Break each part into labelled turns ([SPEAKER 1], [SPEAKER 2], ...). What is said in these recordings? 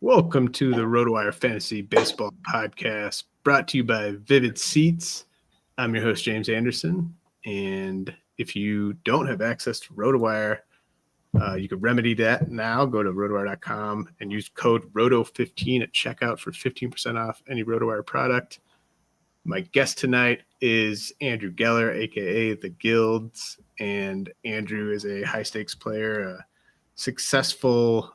[SPEAKER 1] Welcome to the RotoWire Fantasy Baseball Podcast, brought to you by Vivid Seats. I'm your host, James Anderson, and if you don't have access to RotoWire, you can remedy that now. Go to rotowire.com and use code ROTO15 at checkout for 15% off any RotoWire product. My guest tonight is Andrew Geller, a.k.a. the Gildz, and Andrew is a high-stakes player, a successful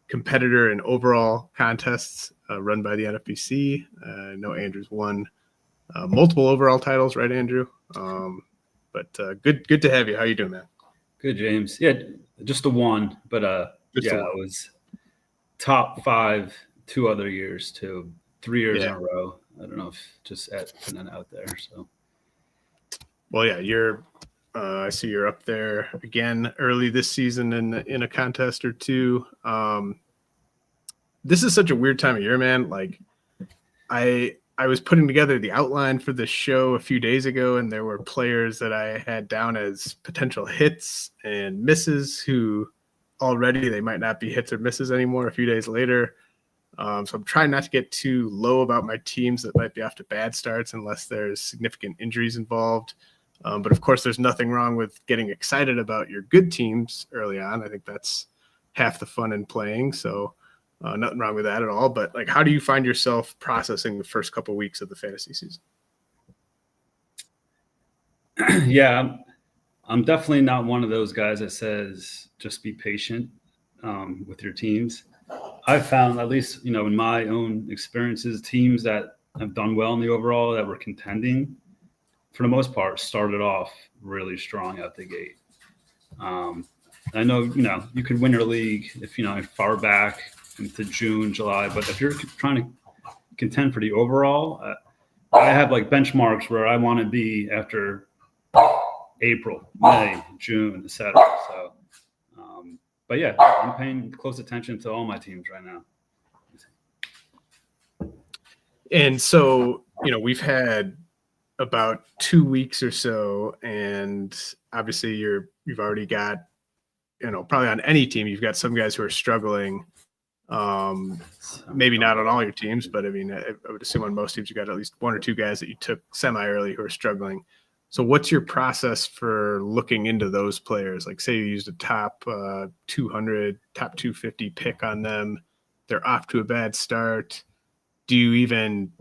[SPEAKER 1] competitor in overall contests run by the NFBC. I know Andrew's won multiple overall titles, right, Andrew? But good to have you. How you doing, man?
[SPEAKER 2] Good, James. Yeah, just a one, but I was top 5 2 other years too, 3 years in a row. I don't know if just putting it out there. So,
[SPEAKER 1] well, yeah, you're. I see you're up there again early this season in a contest or two. This is such a weird time of year, man. Like, I was putting together the outline for this show a few days ago, and there were players that I had down as potential hits and misses who already they might not be hits or misses anymore a few days later. So I'm trying not to get too low about my teams that might be off to bad starts unless there's significant injuries involved. But of course, there's nothing wrong with getting excited about your good teams early on. I think that's half the fun in playing. So nothing wrong with that at all. But like, how do you find yourself processing the first couple of weeks of the fantasy season?
[SPEAKER 2] Yeah, I'm definitely not one of those guys that says just be patient with your teams. I've found, at least, in my own experiences, teams that have done well in the overall that were contending, for the most part, started off really strong out the gate. I know, you could win your league if, far back into June, July, but if you're trying to contend for the overall, I have like benchmarks where I want to be after April, May, June, etc. So, but yeah, I'm paying close attention to all my teams right now.
[SPEAKER 1] And so, we've had about 2 weeks or so, and obviously you've already got, probably on any team, you've got some guys who are struggling. Maybe not on all your teams, but I mean, I would assume on most teams you got at least 1 or 2 guys that you took semi-early who are struggling. So what's your process for looking into those players? Like, say you used a top 200, top 250 pick on them. They're off to a bad start. Do you even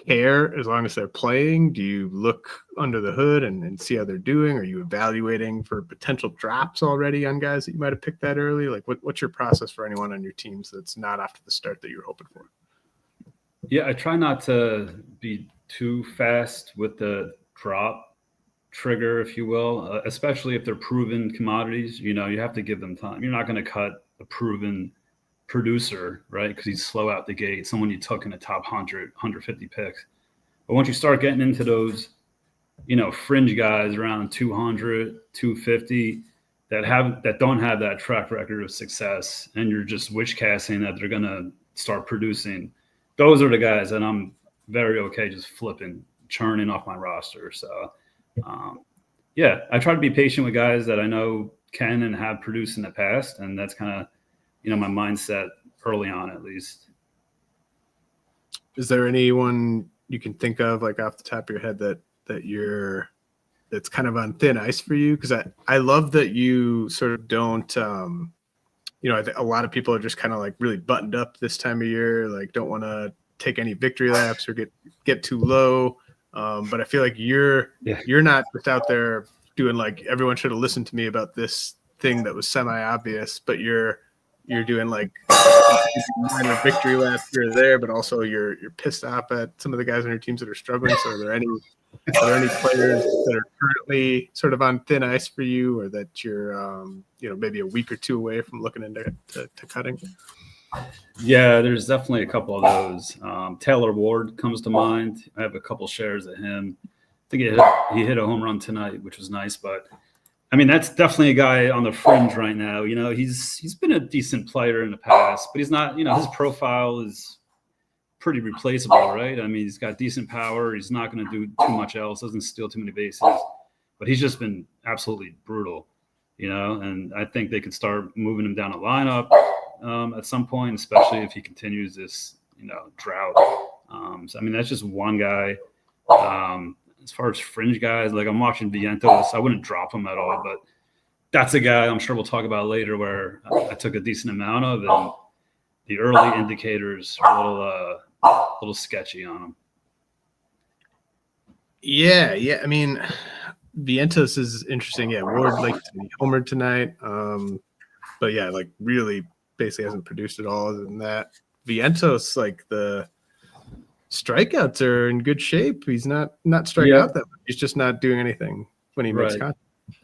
[SPEAKER 1] care as long as they're playing? Do you look under the hood and see how they're doing? Are you evaluating for potential drops already on guys that you might have picked that early? Like, what's your process for anyone on your teams that's not off to the start that you're hoping for?
[SPEAKER 2] Yeah, I try not to be too fast with the drop trigger, if you will, especially if they're proven commodities. You have to give them time. You're not going to cut a proven producer, right? Because he's slow out the gate, someone you took in the top 100, 150 picks. But once you start getting into those, fringe guys around 200, 250 that don't have that track record of success, and you're just wish casting that they're going to start producing, those are the guys that I'm very okay just churning off my roster. So, I try to be patient with guys that I know can and have produced in the past, and that's kind of, my mindset early on, at least.
[SPEAKER 1] Is there anyone you can think of, like off the top of your head, that's kind of on thin ice for you? Because I love that you sort of don't, I think a lot of people are just kind of like really buttoned up this time of year, like don't want to take any victory laps or get too low. But I feel like you're not just out there doing like everyone should have listened to me about this thing that was semi-obvious, but you're doing like minor victory lap here or there, but also you're pissed off at some of the guys on your teams that are struggling. So are there any players that are currently sort of on thin ice for you, or that you're maybe a week or 2 away from looking into cutting?
[SPEAKER 2] Yeah, there's definitely a couple of those. Taylor Ward comes to mind. I have a couple shares of him. I think he hit a home run tonight, which was nice. But I mean, that's definitely a guy on the fringe right now. He's been a decent player in the past, but he's not. His profile is pretty replaceable, right? I mean, he's got decent power. He's not going to do too much else. Doesn't steal too many bases, but he's just been absolutely brutal. And I think they could start moving him down a lineup. at some point, especially if he continues this, drought. So I mean, that's just one guy. As far as fringe guys, like I'm watching Vientos, I wouldn't drop him at all, but that's a guy I'm sure we'll talk about later where I took a decent amount of, and the early indicators are a little sketchy on him.
[SPEAKER 1] Yeah. I mean, Vientos is interesting. Yeah, Ward like to be homered tonight. But yeah, like really basically hasn't produced at all other than that. Vientos, like the strikeouts are in good shape. He's not striking out that much. He's just not doing anything when he makes contact.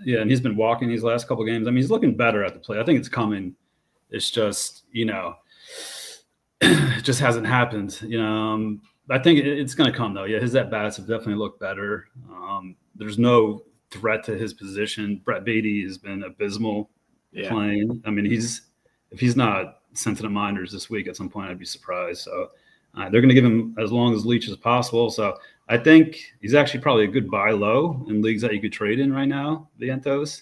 [SPEAKER 2] Yeah, and he's been walking these last couple games. I mean, he's looking better at the plate. I think it's coming. It's just, it just hasn't happened. I think it's going to come, though. Yeah, his at-bats have definitely looked better. There's no threat to his position. Brett Beatty has been abysmal playing. I mean, if he's not sent to the minors this week at some point, I'd be surprised. So they're going to give him as long as leash as possible. So I think he's actually probably a good buy low in leagues that you could trade in right now, Vientos.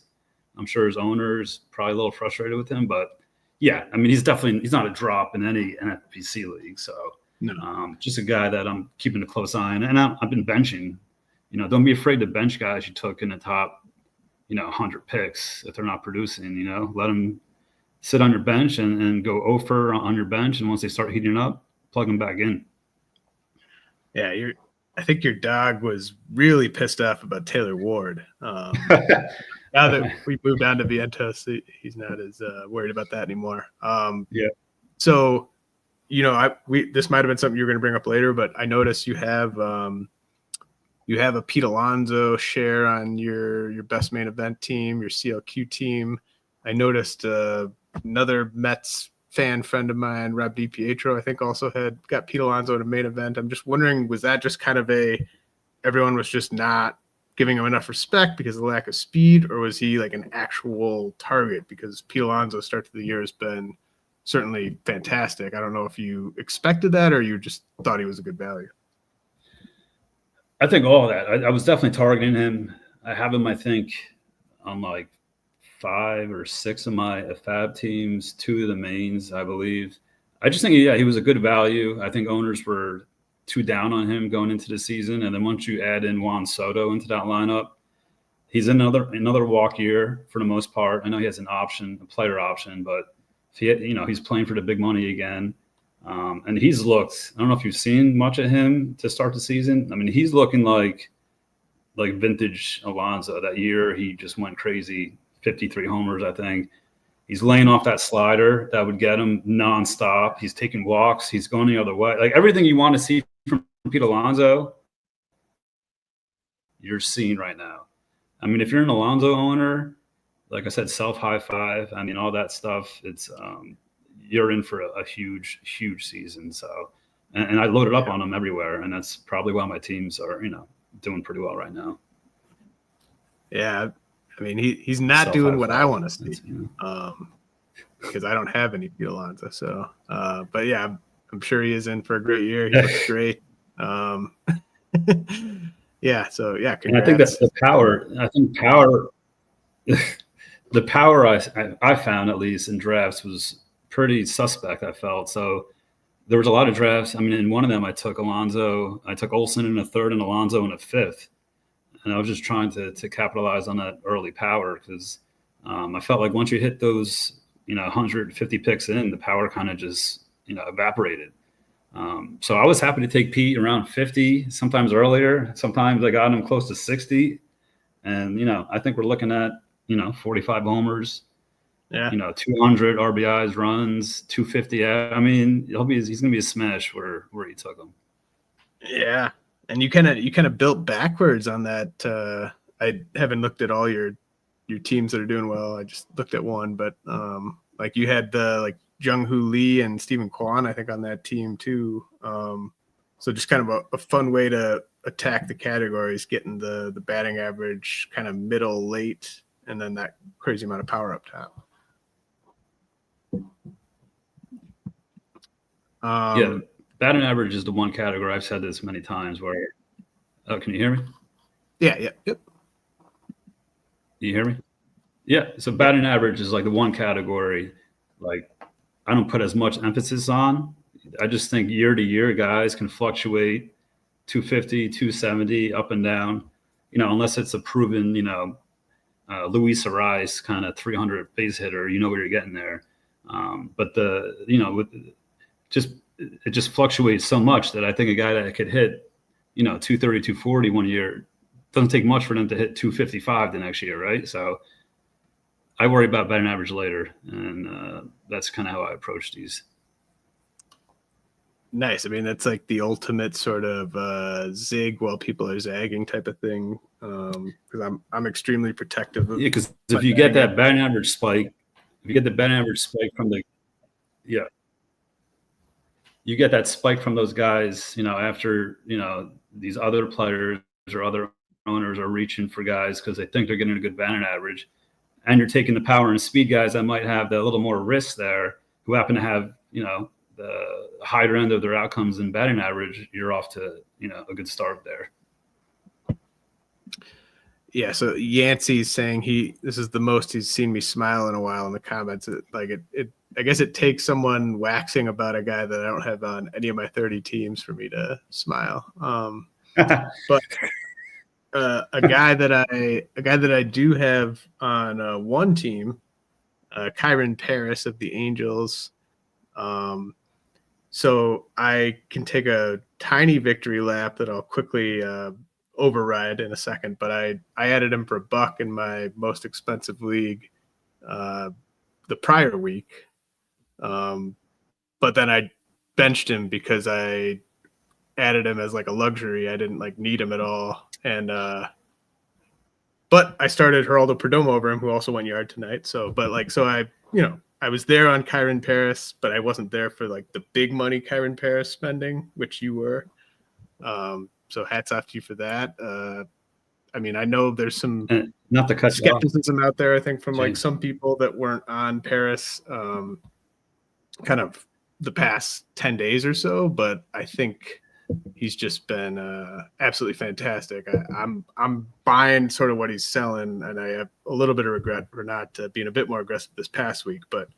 [SPEAKER 2] I'm sure his owner's probably a little frustrated with him, but yeah, I mean, he's not a drop in any NFBC league. So just a guy that I'm keeping a close eye on. And I've been benching. Don't be afraid to bench guys you took in the top, 100 picks if they're not producing. Let them sit on your bench and go over on your bench. And once they start heating up, plug them back in. Yeah,
[SPEAKER 1] I think your dog was really pissed off about Taylor Ward. Now that we moved on to Vientos, he's not as worried about that anymore. So, this might have been something you were going to bring up later, but I noticed you have a Pete Alonso share on your best main event team, your CLQ team. I noticed another Mets fan friend of mine, Rob DiPietro, I think also got Pete Alonso in a main event. I'm just wondering, was that just kind of everyone was just not giving him enough respect because of the lack of speed, or was he like an actual target? Because Pete Alonso's start to the year has been certainly fantastic. I don't know if you expected that or you just thought he was a good value.
[SPEAKER 2] I think all of that. I was definitely targeting him. I have him, I think, on like 5 or 6 of my FAB teams, 2 of the mains, I believe. I just think, he was a good value. I think owners were too down on him going into the season. And then once you add in Juan Soto into that lineup, he's another walk year for the most part. I know he has a player option, but he's playing for the big money again. And he's looked, I don't know if you've seen much of him to start the season. I mean, he's looking like vintage Alonso. That year he just went crazy, 53 homers, I think. He's laying off that slider that would get him nonstop. He's taking walks. He's going the other way. Like everything you want to see from Pete Alonso, you're seeing right now. I mean, if you're an Alonso owner, like I said, self high five. I mean, all that stuff. It's you're in for a huge, huge season. So, and I loaded up on him everywhere, and that's probably why my teams are, doing pretty well right now.
[SPEAKER 1] Yeah, I mean, he's not doing what I want to see, because I don't have any Pete Alonso. So, but yeah, I'm sure he is in for a great year. He looks great. Yeah. So yeah, congrats.
[SPEAKER 2] And I think that's the power. The power I found, at least in drafts, was pretty suspect, I felt. So there was a lot of drafts. I mean, in one of them, I took Alonso. I took Olsen in a 3rd and Alonso in a 5th. And I was just trying to capitalize on that early power because I felt like once you hit those, 150 picks in, the power kind of just, evaporated. So I was happy to take Pete around 50, sometimes earlier. Sometimes I got him close to 60. And, I think we're looking at, 45 homers, 200 RBIs, runs, 250. I mean, he's going to be a smash where he took him.
[SPEAKER 1] Yeah. And you kind of built backwards on that. I haven't looked at all your teams that are doing well. I just looked at one, but like you had Jung-Hoo Lee and Stephen Kwan, I think, on that team too. So just kind of a fun way to attack the categories, getting the batting average kind of middle, late, and then that crazy amount of power up top.
[SPEAKER 2] Batting average is the one category. I've said this many times where – can you hear me?
[SPEAKER 1] Yeah. Yep.
[SPEAKER 2] You hear me? Yeah. So batting average is like the one category. Like I don't put as much emphasis on. I just think year to year guys can fluctuate 250, 270 up and down, unless it's a proven, Luis Ariz kind of 300 base hitter, where you're getting there. But it just fluctuates so much that I think a guy that could hit, 230, 240 one year, doesn't take much for them to hit 255 the next year, right? So I worry about batting average later, and that's kind of how I approach these.
[SPEAKER 1] Nice. I mean, that's like the ultimate sort of zig while people are zagging type of thing. Because I'm extremely protective of.
[SPEAKER 2] Yeah, because if you get that batting average spike, from you get that spike from those guys, after these other players or other owners are reaching for guys because they think they're getting a good batting average, and you're taking the power and speed guys that might have the little more risk there, who happen to have the higher end of their outcomes in batting average, you're off to a good start there.
[SPEAKER 1] Yeah, so Yancey's saying this is the most he's seen me smile in a while in the comments. I guess it takes someone waxing about a guy that I don't have on any of my 30 teams for me to smile. But a guy that I do have on one team, Kyren Paris of the Angels. So I can take a tiny victory lap that I'll quickly override in a second, but I added him for $1 in my most expensive league the prior week. But then I benched him because I added him as like a luxury. I didn't need him at all. And but I started Geraldo Perdomo over him, who also went yard tonight. So I was there on Kyren Paris, but I wasn't there for the big money Kyren Paris spending, which you were. So hats off to you for that. I mean, I know there's some
[SPEAKER 2] not to cut
[SPEAKER 1] skepticism out there, I think, from some people that weren't on Paris kind of the past 10 days or so, but I think he's just been absolutely fantastic. I'm buying sort of what he's selling, and I have a little bit of regret for not being a bit more aggressive this past week. But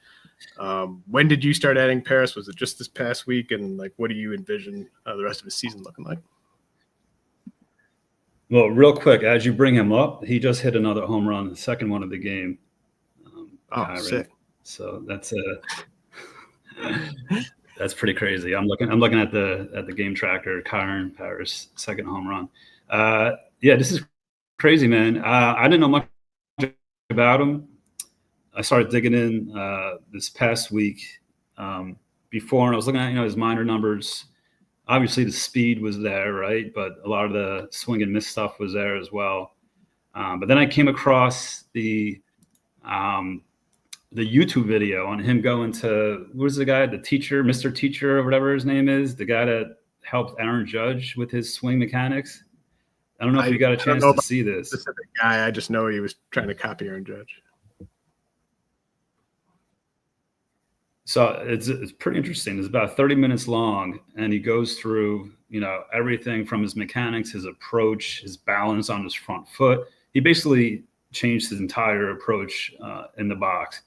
[SPEAKER 1] when did you start adding Paris? Was it just this past week? And what do you envision the rest of his season looking like?
[SPEAKER 2] Well, real quick, as you bring him up, he just hit another home run, the second one of the game.
[SPEAKER 1] Sick.
[SPEAKER 2] So that's pretty crazy. I'm looking at the game tracker. Kyren Paris, second home run. Yeah, this is crazy, man. I didn't know much about him. I started digging in this past week before, and I was looking at his minor numbers. Obviously, the speed was there, right? But a lot of the swing and miss stuff was there as well. But then I came across the YouTube video on him going to, what was the guy, the teacher, Mr. Teacher, or whatever his name is, the guy that helped Aaron Judge with his swing mechanics. I don't know if you got a chance to see this.
[SPEAKER 1] Specific guy, I just know he was trying to copy Aaron Judge.
[SPEAKER 2] So it's pretty interesting. It's about 30 minutes long, and he goes through, everything from his mechanics, his approach, his balance on his front foot. He basically changed his entire approach in the box.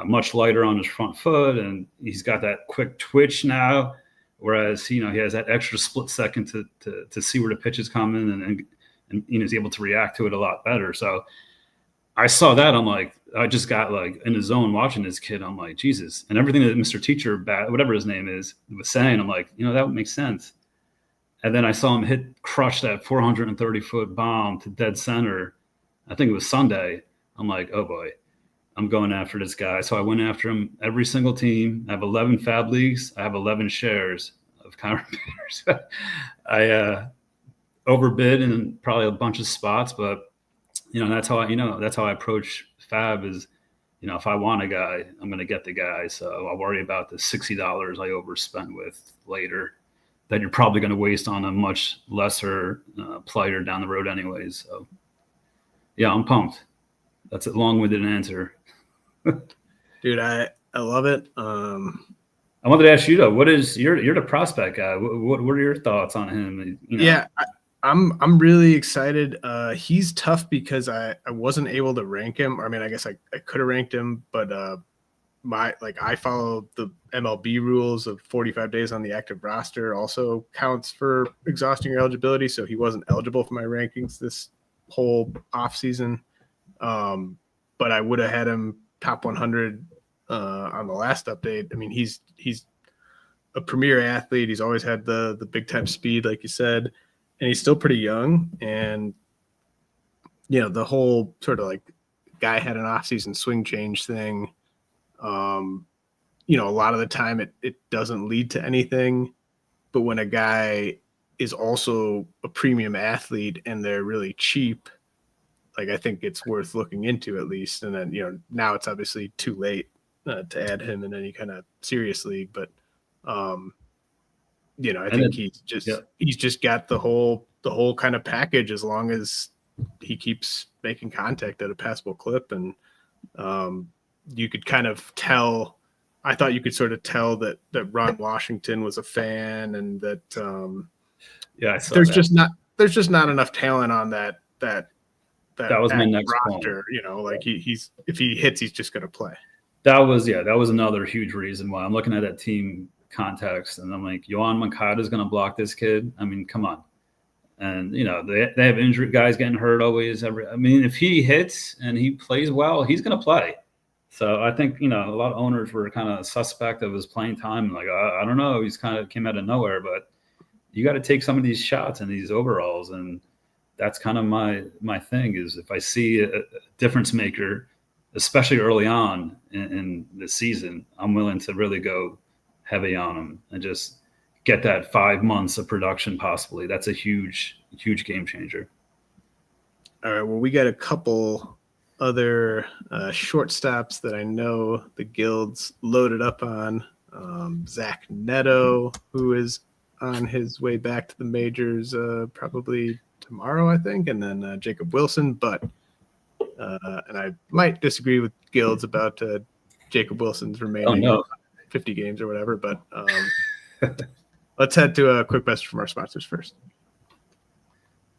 [SPEAKER 2] Much lighter on his front foot, and he's got that quick twitch now, whereas he has that extra split second to see where the pitch is coming, and he's able to react to it a lot better. So I saw that, I'm like, I just got in the zone watching this kid. I'm like, Jesus. And everything that Mr. Teacher, whatever his name is, was saying, I'm like, that would make sense. And then I saw him crush that 430-foot bomb to dead center. I think it was Sunday. I'm like, oh boy, I'm going after this guy. So I went after him every single team. I have 11 fab leagues. I have 11 shares of Kyren Paris. I overbid in probably a bunch of spots, but that's how I approach fab is, if I want a guy, I'm going to get the guy. So I'll worry about the $60 I overspent with later that you're probably going to waste on a much lesser player down the road anyways. So yeah, I'm pumped. That's a long-winded answer.
[SPEAKER 1] Dude, I love it.
[SPEAKER 2] I wanted to ask you though, you're the prospect guy. What are your thoughts on him?
[SPEAKER 1] Yeah, I'm really excited. He's tough because I wasn't able to rank him. I mean, I guess I could have ranked him, but I follow the MLB rules of 45 days on the active roster also counts for exhausting your eligibility. So he wasn't eligible for my rankings this whole offseason. But I would have had him top 100 on the last update. I mean, he's a premier athlete. He's always had the big time speed, like you said, and he's still pretty young. And, the whole sort of like guy had an offseason swing change thing. A lot of the time it doesn't lead to anything, but when a guy is also a premium athlete and they're really cheap, like I think it's worth looking into at least. And then, now it's obviously too late to add him in any kind of serious league, but I think he's just got the whole kind of package as long as he keeps making contact at a passable clip. And you could kind of tell, I thought you could sort of tell that Ron Washington was a fan, and that there's just not enough talent on that
[SPEAKER 2] was my next
[SPEAKER 1] roster.
[SPEAKER 2] point.
[SPEAKER 1] Like he's if he hits, he's just going to play.
[SPEAKER 2] That was another huge reason why I'm looking at that team context, and I'm like, Yohan Moncada is going to block this kid. I mean, come on. And they have injured guys getting hurt always. If he hits and he plays well, he's going to play. So I think a lot of owners were kind of suspect of his playing time. Like I don't know, he's kind of came out of nowhere, but you got to take some of these shots and these overalls, and that's kind of my thing. Is if I see a difference maker, especially early on in the season, I'm willing to really go heavy on him and just get that 5 months of production possibly. That's a huge game changer.
[SPEAKER 1] All right, well, we got a couple other shortstops that I know the Gildz loaded up on. Zach Neto, who is on his way back to the majors probably tomorrow, I think, and then Jacob Wilson. But and I might disagree with Gildz about Jacob Wilson's remaining 50 games or whatever. But let's head to a quick message from our sponsors first.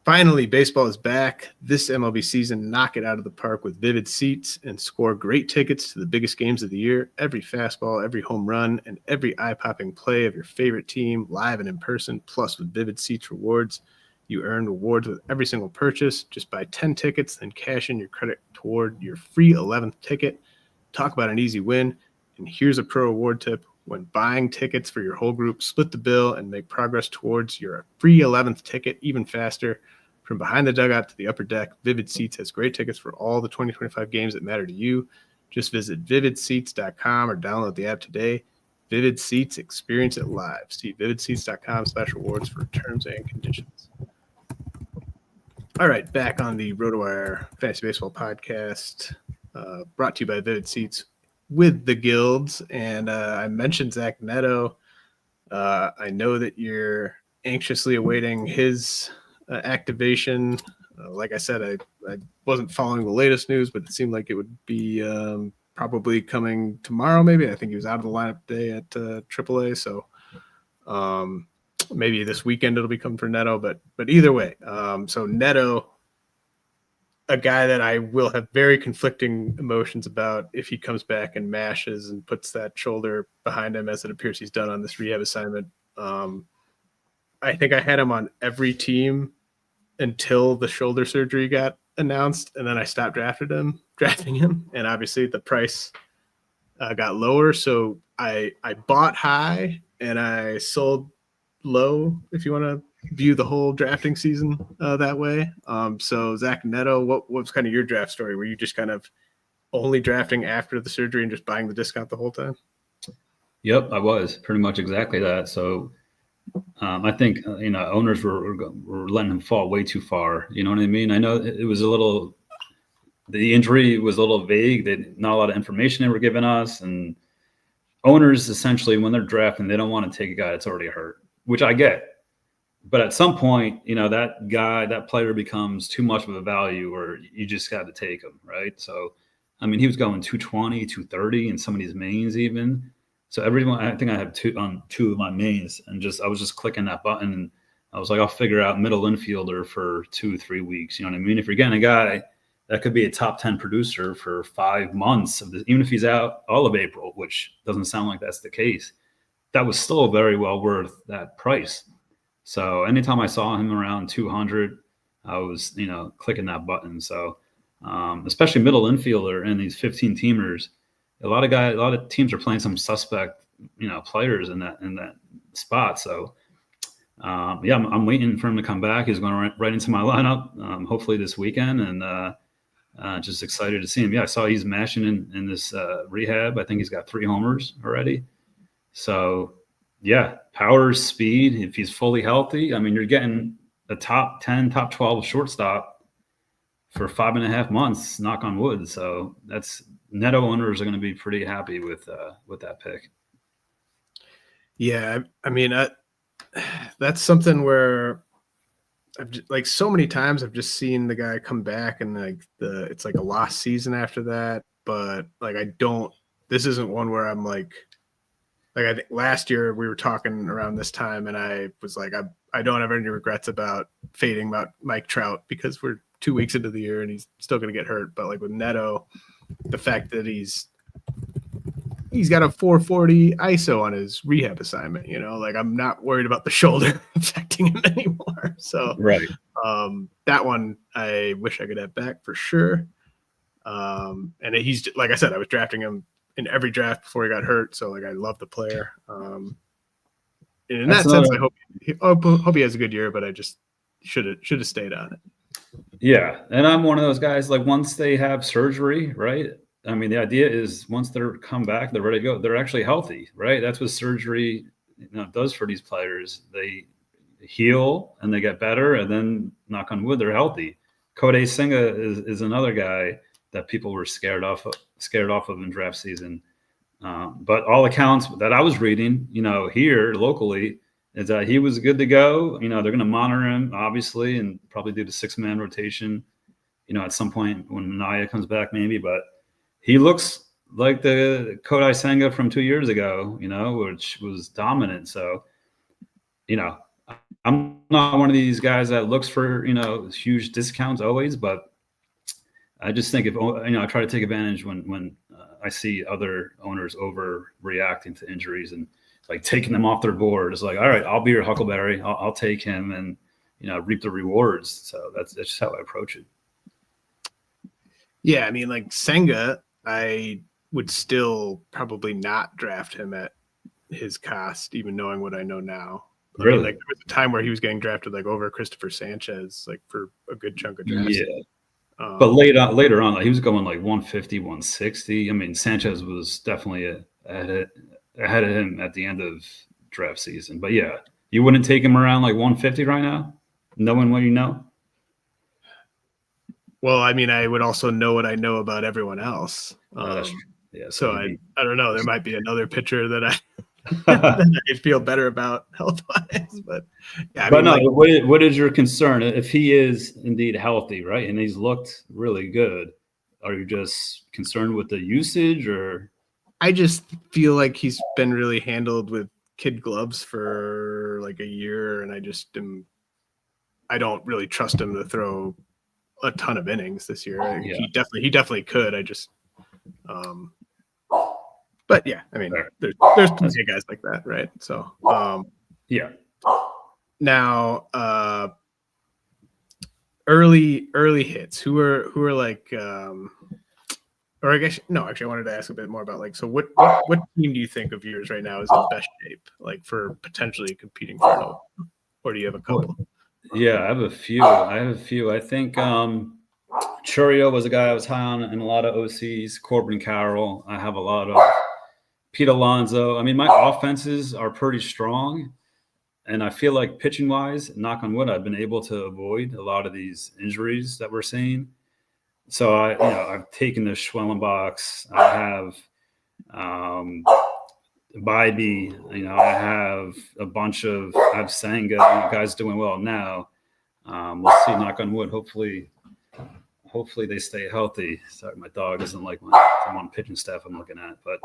[SPEAKER 1] Finally, baseball is back. This MLB season, knock it out of the park with Vivid Seats and score great tickets to the biggest games of the year. Every fastball, every home run, and every eye-popping play of your favorite team, live and in person. Plus, with Vivid Seats rewards, you earn rewards with every single purchase. Just buy 10 tickets, then cash in your credit toward your free 11th ticket. Talk about an easy win. And here's a pro reward tip. When buying tickets for your whole group, split the bill and make progress towards your free 11th ticket even faster. From behind the dugout to the upper deck, Vivid Seats has great tickets for all the 2025 games that matter to you. Just visit vividseats.com or download the app today. Vivid Seats, experience it live. See vividseats.com/rewards for terms and conditions. All right, back on the RotoWire Fantasy Baseball podcast, brought to you by Vivid Seats with the Gildz. And I mentioned Zach Neto. I know that you're anxiously awaiting his activation. Like I said, I wasn't following the latest news, but it seemed like it would be probably coming tomorrow. Maybe I think he was out of the lineup today at AAA. So maybe this weekend it'll be coming for Neto. But either way, so Neto, a guy that I will have very conflicting emotions about if he comes back and mashes and puts that shoulder behind him, as it appears he's done on this rehab assignment. I think I had him on every team until the shoulder surgery got announced, and then I stopped drafting him, and obviously the price got lower. So I bought high and I sold low, if you want to view the whole drafting season that way. So Zach Neto, what was kind of your draft story? Were you just kind of only drafting after the surgery and just buying the discount the whole time?
[SPEAKER 2] Yep, I was pretty much exactly that. So I think owners were letting him fall way too far. You know what I mean? I know it was the injury was a little vague. Not a lot of information they were giving us, and owners essentially, when they're drafting, they don't want to take a guy that's already hurt, which I get. But at some point, that player becomes too much of a value, or you just got to take him, right? So, he was going 220, 230 in some of these mains even. So I think I have two of my mains, and I was just clicking that button, and I was like, I'll figure out middle infielder for 2-3 weeks. You know what I mean? If you're getting a guy that could be a top 10 producer for 5 months of this, even if he's out all of April, which doesn't sound like that's the case. That was still very well worth that price. So anytime I saw him around 200, I was, clicking that button. So especially middle infielder and these 15 teamers, a lot of teams are playing some suspect, players in that spot. So I'm waiting for him to come back. He's going right into my lineup, hopefully this weekend, and just excited to see him. Yeah, I saw he's mashing in this rehab. I think he's got 3 homers already. So yeah, power, speed. If he's fully healthy, I mean, you're getting a top 10, top 12 shortstop for 5.5 months. Knock on wood. So that's Neto owners are going to be pretty happy with that pick.
[SPEAKER 1] Yeah, I mean, that's something where I've just, like, so many times I've just seen the guy come back and it's like a lost season after that. But like, this isn't one where I'm like I think last year we were talking around this time and I was like, I don't have any regrets about fading Mike Trout because we're 2 weeks into the year and he's still going to get hurt. But like with Neto, the fact that he's got a 440 ISO on his rehab assignment, like I'm not worried about the shoulder affecting him anymore. So
[SPEAKER 2] right.
[SPEAKER 1] That one I wish I could have back for sure. And he's, like I said, I was drafting him in every draft before he got hurt. So like, I love the player. And in that sense, I hope he has a good year, but I just should have stayed on it.
[SPEAKER 2] Yeah. And I'm one of those guys, like once they have surgery, right? I mean, the idea is once they're come back, they're ready to go. They're actually healthy, right? That's what surgery does for these players. They heal and they get better, and then knock on wood, they're healthy. Kodai Senga is another guy that people were scared off of in draft season. But all accounts that I was reading, here locally, is that he was good to go. They're going to monitor him, obviously, and probably do the 6-man rotation, at some point when Naya comes back, maybe. But he looks like the Kodai Senga from 2 years ago, which was dominant. So, I'm not one of these guys that looks for, huge discounts always, but I just think if, I try to take advantage when I see other owners overreacting to injuries and like taking them off their board. It's like, all right, I'll be your Huckleberry. I'll take him and, reap the rewards. So that's just how I approach it.
[SPEAKER 1] Yeah. I mean, like Senga, I would still probably not draft him at his cost, even knowing what I know now.
[SPEAKER 2] Really?
[SPEAKER 1] I mean, like there was a time where he was getting drafted like over Christopher Sanchez, like for a good chunk of drafts.
[SPEAKER 2] Yeah. But later on, like, he was going like 150, 160. I mean, Sanchez was definitely ahead of him at the end of draft season. But yeah, you wouldn't take him around like 150 right now, knowing what you know?
[SPEAKER 1] Well, I mean, I would also know what I know about everyone else.
[SPEAKER 2] That's true. Yeah,
[SPEAKER 1] so I don't know. There might be another pitcher that I feel better about health-wise, but yeah.
[SPEAKER 2] What is your concern if he is indeed healthy, right? And he's looked really good. Are you just concerned with the usage, or?
[SPEAKER 1] I just feel like he's been really handled with kid gloves for like a year, and I don't really trust him to throw a ton of innings this year. Yeah. He definitely could. I just, but yeah, I mean, there's plenty of guys like that, right? So,
[SPEAKER 2] yeah.
[SPEAKER 1] Now, early hits. Who are like, or I guess no. Actually, I wanted to ask a bit more about like, so what team do you think of yours right now is in best shape, like for potentially competing for an Open? Or do you have a couple?
[SPEAKER 2] Yeah, I have a few. I think Churio was a guy I was high on in a lot of OCs. Corbin Carroll. I have a lot of Pete Alonso. I mean, my offenses are pretty strong, and I feel like pitching wise, knock on wood, I've been able to avoid a lot of these injuries that we're seeing. So I've taken the Schwellenbachs. I have Bybee. I have a bunch of. I have Senga. Guys doing well now. We'll see. Knock on wood. Hopefully they stay healthy. Sorry, my dog doesn't like I'm on pitching staff I'm looking at. But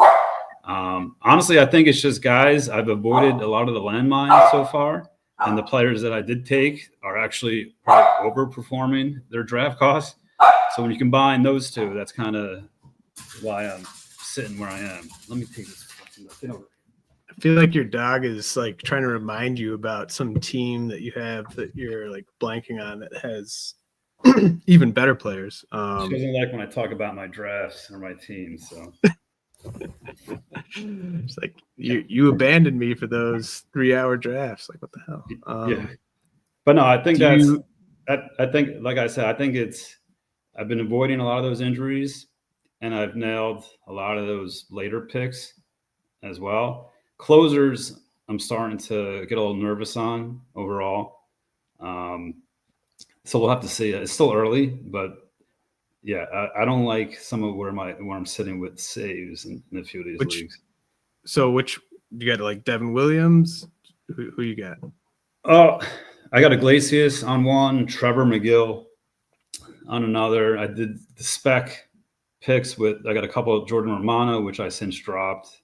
[SPEAKER 2] honestly, I think it's just guys. I've avoided a lot of the landmines so far, and the players that I did take are actually probably overperforming their draft costs. So when you combine those two, that's kind of why I'm sitting where I am. Let me take this.
[SPEAKER 1] I feel like your dog is like trying to remind you about some team that you have that you're like blanking on that has even better players.
[SPEAKER 2] She doesn't like when I talk about my drafts or my team. So
[SPEAKER 1] it's like you abandoned me for those 3-hour drafts. Like what the hell?
[SPEAKER 2] Yeah, but no, I think I think, like I said, I think I've been avoiding a lot of those injuries, and I've nailed a lot of those later picks as well. Closers, I'm starting to get a little nervous on overall. So we'll have to see. It's still early, but yeah, I don't like some of where I'm sitting with saves in a few of these leagues.
[SPEAKER 1] So which you got, like Devin Williams? Who you got?
[SPEAKER 2] Oh, I got Iglesias on one, Trevor McGill on another. I did the spec picks I got a couple of Jordan Romano, which I since dropped.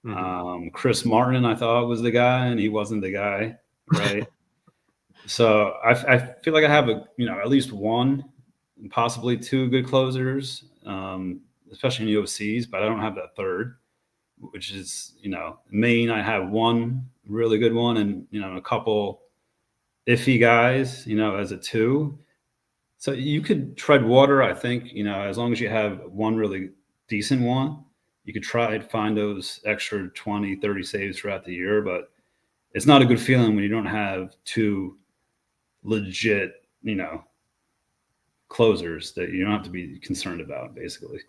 [SPEAKER 2] Mm-hmm. Chris Martin, I thought was the guy, and he wasn't the guy, right? So I feel like I have at least one, and possibly two good closers, especially in the OCs, but I don't have that third, which is Maine. I have one really good one, and a couple iffy guys, as a two. So you could tread water, I think, as long as you have one really decent one. You could try to find those extra 20, 30 saves throughout the year, but it's not a good feeling when you don't have two legit, closers that you don't have to be concerned about, basically.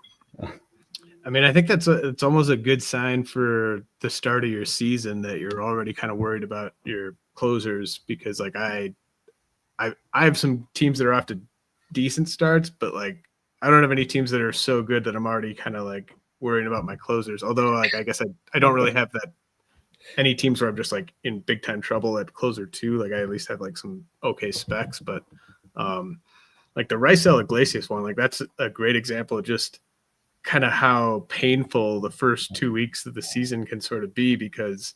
[SPEAKER 1] I mean, I think it's almost a good sign for the start of your season that you're already kind of worried about your closers, because like I have some teams that are off to decent starts, but like I don't have any teams that are so good that I'm already kind of like worrying about my closers. Although like I guess I don't really have that any teams where I'm just like in big time trouble at closer too. Like I at least have like some okay specs, but like the Raisel Iglesias one, like that's a great example of just kind of how painful the first 2 weeks of the season can sort of be, because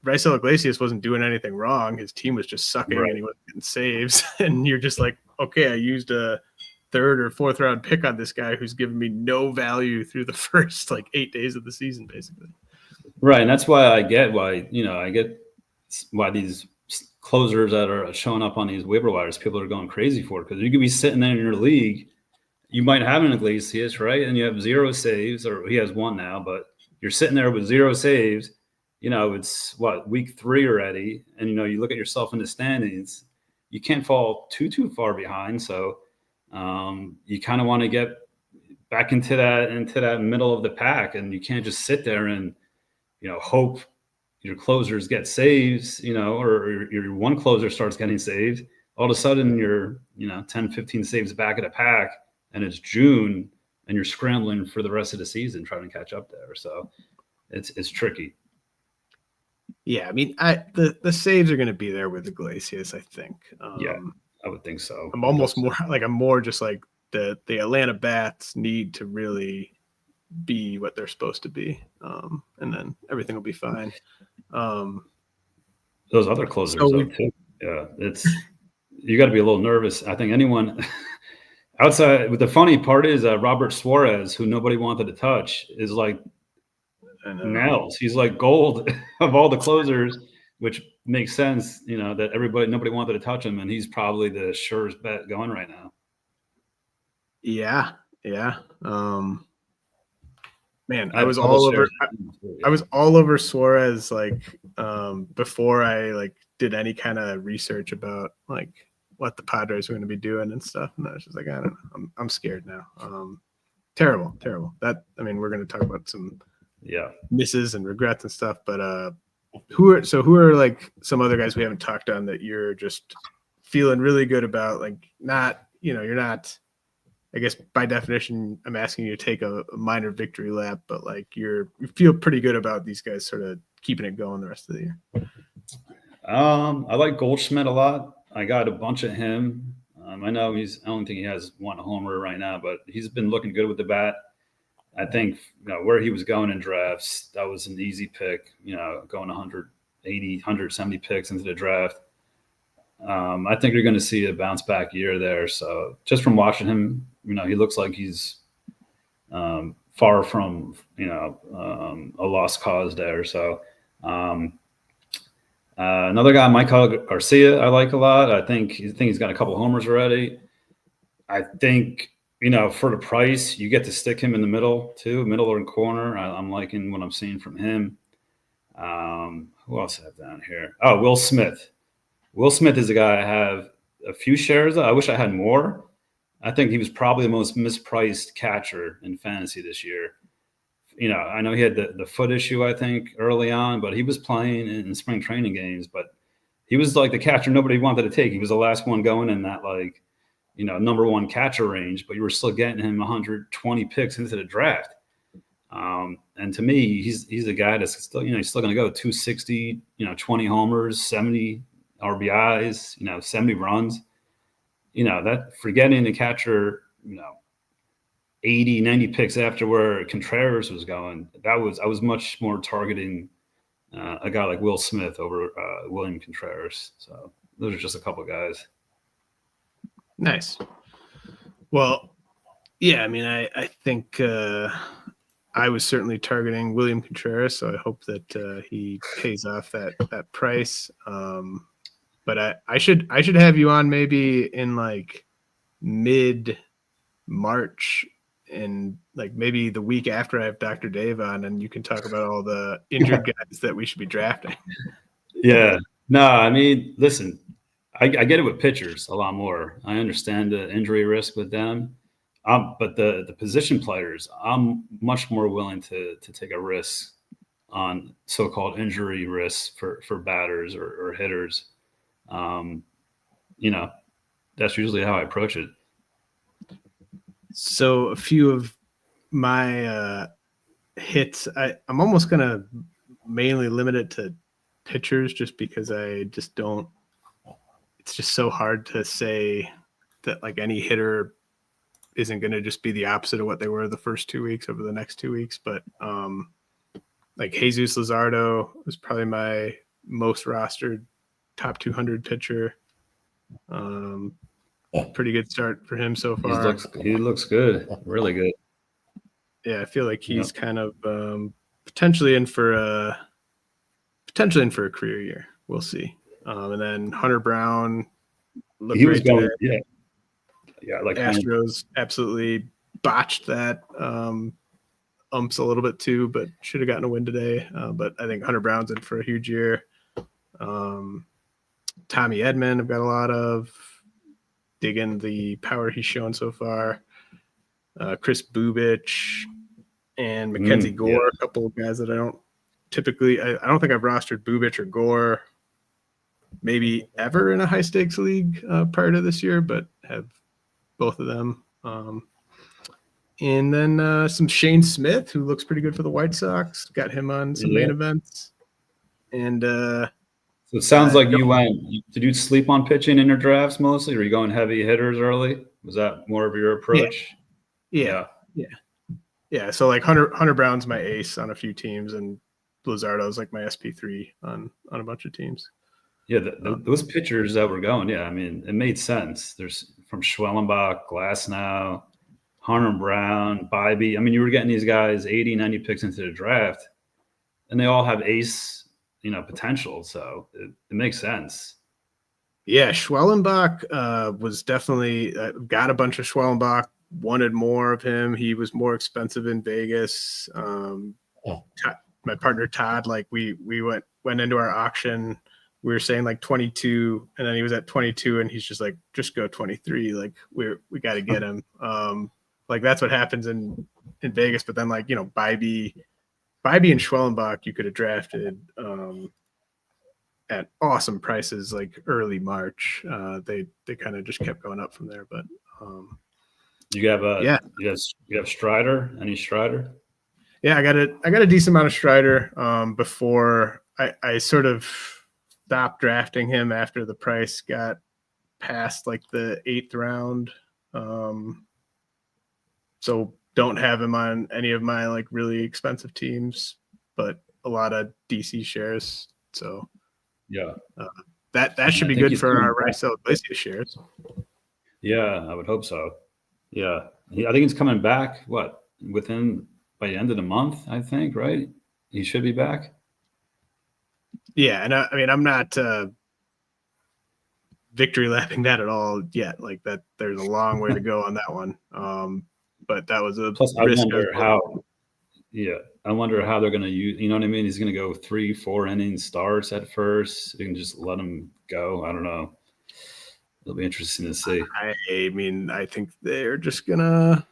[SPEAKER 1] Raisel Iglesias wasn't doing anything wrong. His team was just sucking, right, and he wasn't getting saves. And you're just like, okay, I used a 3rd or 4th round pick on this guy who's given me no value through the first like 8 days of the season, basically.
[SPEAKER 2] Right. And that's why I get why these closers that are showing up on these waiver wires, people are going crazy for it, because you could be sitting there in your league. You might have an Iglesias, right? And you have 0 saves, or he has 1 now, but you're sitting there with 0 saves. It's week 3 already. And, you look at yourself in the standings, you can't fall too far behind. So you kind of want to get back into that middle of the pack, and you can't just sit there and, hope your closers get saves, or your one closer starts getting saved. All of a sudden you're, 10, 15 saves back at a pack, and it's June, and you're scrambling for the rest of the season trying to catch up there. So it's tricky. Yeah,
[SPEAKER 1] I mean, the saves are going to be there with Iglesias, I think.
[SPEAKER 2] Yeah, I would think so.
[SPEAKER 1] I'm more just like the Atlanta Bats need to really be what they're supposed to be, and then everything will be fine.
[SPEAKER 2] Those other closers, too. Yeah, you got to be a little nervous. I think anyone outside. But the funny part is Robert Suarez, who nobody wanted to touch, is like nails. He's like gold of all the closers, which makes sense. That nobody wanted to touch him, and he's probably the surest bet going right now.
[SPEAKER 1] Yeah. Man, I was all over. I was all over Suarez like before I like did any kind of research about like what the Padres were going to be doing and stuff. And I was just like, I don't know. I'm scared now. Terrible. That, I mean, we're going to talk about some misses and regrets and stuff. But who are like some other guys we haven't talked on that you're just feeling really good about? Like you're not. I guess by definition, I'm asking you to take a minor victory lap, but like you feel pretty good about these guys sort of keeping it going the rest of the year.
[SPEAKER 2] I like Goldschmidt a lot. I got a bunch of him. I know I don't think he has 1 homer right now, but he's been looking good with the bat. I think where he was going in drafts, that was an easy pick. Going 180, 170 picks into the draft. I think you're going to see a bounce back year there. So just from watching him, he looks like he's far from, a lost cause there. So another guy, Michael Garcia, I like a lot. I think he's got a couple homers already. I think, for the price, you get to stick him in the middle too, middle or corner. I'm liking what I'm seeing from him. Who else I have down here? Oh, Will Smith. Will Smith is a guy I have a few shares of. I wish I had more. I think he was probably the most mispriced catcher in fantasy this year. I know he had the foot issue, I think, early on, but he was playing in spring training games. But he was like the catcher nobody wanted to take. He was the last one going in that, number one catcher range, but you were still getting him 120 picks into the draft. And to me, he's a guy that's still, he's still going to go 260, 20 homers, 70 RBIs, 70 runs. That forgetting the catcher, 80, 90 picks after where Contreras was going. I was much more targeting a guy like Will Smith over William Contreras. So those are just a couple of guys.
[SPEAKER 1] Nice. Well, yeah, I mean, I think I was certainly targeting William Contreras, so I hope that he pays off that price. But I should have you on maybe in like mid-March, and like maybe the week after I have Dr. Dave on, and you can talk about all the injured guys that we should be drafting.
[SPEAKER 2] Yeah. No, I mean, listen, I get it with pitchers a lot more. I understand the injury risk with them. But the position players, I'm much more willing to take a risk on so-called injury risks for batters or hitters. That's usually how I approach it.
[SPEAKER 1] So a few of my hits, I'm almost going to mainly limit it to pitchers just because I just don't, it's just so hard to say that like any hitter isn't going to just be the opposite of what they were the first 2 weeks over the next 2 weeks. But like Jesus Luzardo was probably my most rostered top 200 pitcher. Pretty good start for him so far.
[SPEAKER 2] He looks good, really good.
[SPEAKER 1] Yeah, I feel like he's kind of potentially in for a career year. We'll see. And then Hunter Brown looked
[SPEAKER 2] He was
[SPEAKER 1] great
[SPEAKER 2] going,
[SPEAKER 1] today.
[SPEAKER 2] Yeah, like
[SPEAKER 1] Astros absolutely botched that. Umps a little bit too, but should have gotten a win today. But I think Hunter Brown's in for a huge year. Tommy Edman, I've got a lot of. Digging the power he's shown so far. Chris Bubich and Mackenzie Gore, a couple of guys that I don't typically. I don't think I've rostered Bubich or Gore maybe ever in a high stakes league prior to this year, but have both of them. And then some Shane Smith, who looks pretty good for the White Sox. Got him on some main events. And
[SPEAKER 2] so it sounds like did you sleep on pitching in your drafts mostly? Or are you going heavy hitters early? Was that more of your approach?
[SPEAKER 1] Yeah. So like Hunter Brown's my ace on a few teams, and Luzardo's like my SP3 on a bunch of teams.
[SPEAKER 2] Yeah, those pitchers that were going, I mean, it made sense. There's from Schwellenbach, Glasnow, Hunter Brown, Bybee. I mean, you were getting these guys 80, 90 picks into the draft, and they all have ace, potential. So it makes sense.
[SPEAKER 1] Yeah, Schwellenbach was definitely got a bunch of Schwellenbach, wanted more of him. He was more expensive in Vegas. My partner Todd, like we went into our auction. We were saying like 22, and then he was at 22, and he's just like, just go 23. Like we got to get him. Like that's what happens in Vegas. But then like Bybee and Schwellenbach you could have drafted at awesome prices like early March. They kind of just kept going up from there. But
[SPEAKER 2] you have Strider. Any Strider?
[SPEAKER 1] Yeah, I got a decent amount of Strider before I sort of stopped drafting him after the price got past like the 8th round. So don't have him on any of my like really expensive teams, but a lot of DC shares. So that should be
[SPEAKER 2] I think
[SPEAKER 1] good
[SPEAKER 2] he's
[SPEAKER 1] for
[SPEAKER 2] coming
[SPEAKER 1] our
[SPEAKER 2] back.
[SPEAKER 1] Raisel Iglesias shares.
[SPEAKER 2] Yeah, I would hope so. Yeah, I think he's coming back. What, within by the end of the month? I think, right? He should be back.
[SPEAKER 1] Yeah, and I mean, I'm not victory lapping that at all yet. Like that, there's a long way to go on that one. But that was a
[SPEAKER 2] Plus, I
[SPEAKER 1] risk.
[SPEAKER 2] wonder how. Yeah, I wonder how they're going to use. You know what I mean? He's going to go 3-4 inning starts at first. You can just let him go. I don't know. It'll be interesting to see.
[SPEAKER 1] I mean, I think they're just gonna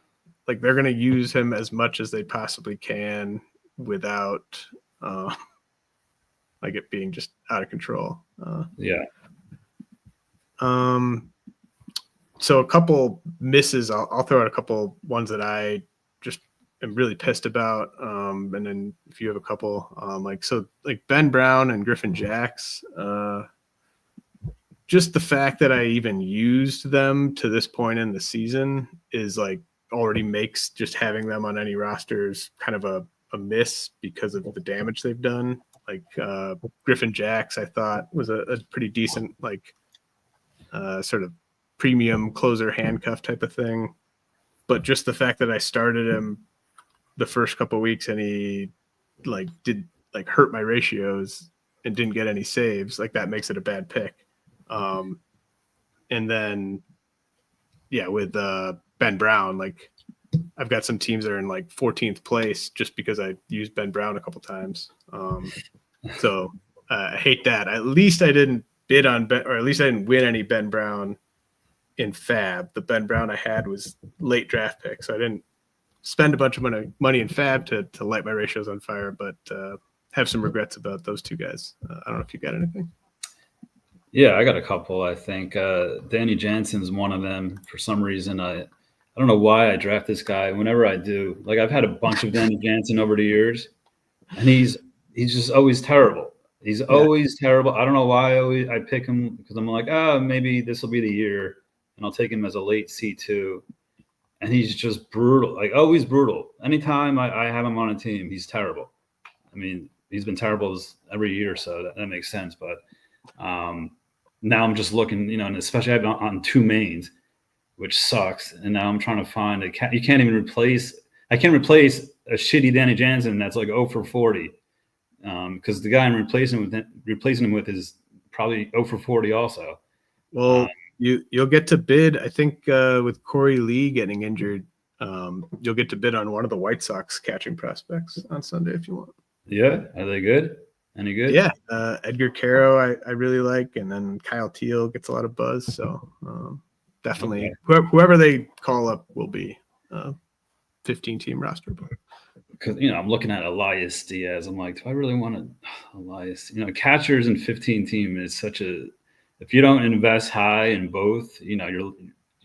[SPEAKER 1] they're gonna use him as much as they possibly can without like it being just out of control.
[SPEAKER 2] Yeah.
[SPEAKER 1] So a couple misses. I'll throw out a couple ones that I just am really pissed about. And then if you have a couple, like Ben Brown and Griffin Jacks, just the fact that I even used them to this point in the season is like already makes just having them on any rosters kind of a miss because of the damage they've done. Like Griffin Jacks, I thought was a pretty decent sort of premium closer handcuff type of thing. But just the fact that I started him the first couple of weeks and he did hurt my ratios and didn't get any saves, like that makes it a bad pick. And then with Ben Brown, like I've got some teams that are in 14th place just because I used Ben Brown a couple times. So I hate that. At least I didn't bid on Ben, or at least I didn't win any Ben Brown in Fab. The Ben Brown I had was late draft pick, so I didn't spend a bunch of money in Fab to light my ratios on fire, but have some regrets about those two guys. I don't know if you got anything.
[SPEAKER 2] Yeah, I got a couple. I think Danny Jansen's one of them. For some reason, I don't know why I draft this guy. Whenever I do, like I've had a bunch of Danny Jansen over the years, and he's just always terrible. He's always terrible. I don't know why I pick him, because I'm like, maybe this will be the year, and I'll take him as a late C2. And he's just brutal, like always brutal. Anytime I have him on a team, he's terrible. I mean, he's been terrible every year, so that makes sense. But now I'm just looking, and especially I have on two mains, which sucks. And now I'm trying to find I can't even replace. I can't replace a shitty Danny Jansen that's like 0 for 40, because the guy I'm replacing him with is probably 0 for 40 also.
[SPEAKER 1] Well, you'll get to bid. I think with Corey Lee getting injured, you'll get to bid on one of the White Sox catching prospects on Sunday if you want.
[SPEAKER 2] Yeah, are they good? Any good?
[SPEAKER 1] Yeah, Edgar Caro I really like, and then Kyle Teal gets a lot of buzz. So definitely, whoever they call up will be 15-team roster.
[SPEAKER 2] Because I'm looking at Elias Diaz. I'm like, do I really want Elias? Catchers and 15-team is such a. If you don't invest high in both, you're